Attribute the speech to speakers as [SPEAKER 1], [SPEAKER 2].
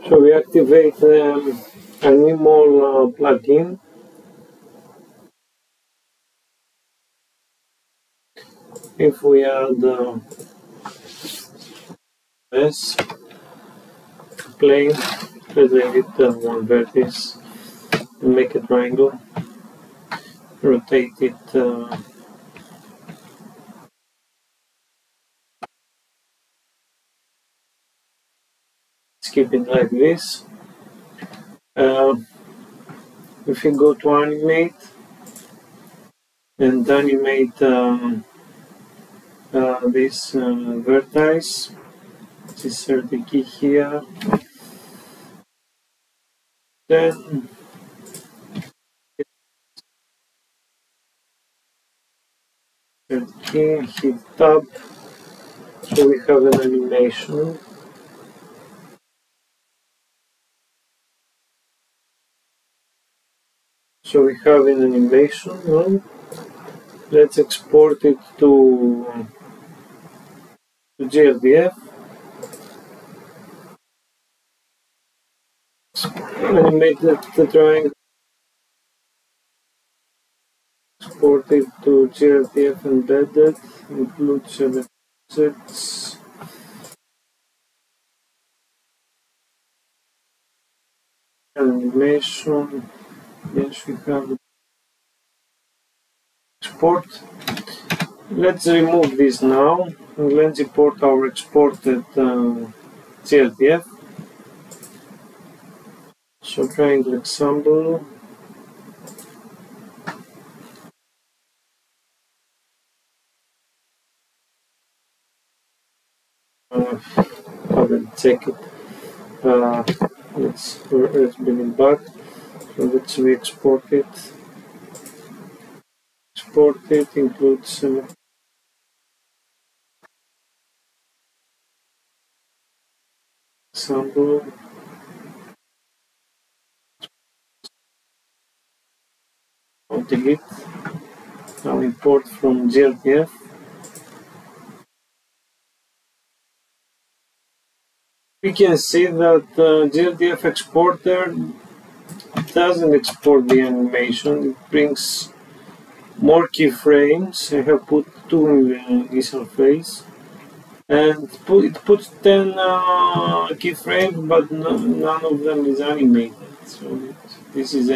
[SPEAKER 1] So we activate the AnimAll plugin. If we add S plane, let's edit one vertex and make a triangle, rotate it keep it like this. If you go to animate and animate this vertice, insert the key here, then insert the key, hit tab, so we have an animation. So we have an animation now. Let's export it to GLTF. Animate the triangle. Export it to GLTF embedded. Include 7 objects. Animation. Yes, we have export. Let's remove this now and let's import our exported GLTF. So triangle example. Haven't checked it. Let's bring it back. So let's re-export it. Export it includes example. Delete. Now import from GLTF. We can see that GLTF exporter doesn't export the animation. It brings more keyframes. I have put 2 in the initial phase, and it puts 10 keyframes, but none of them is animated. So this is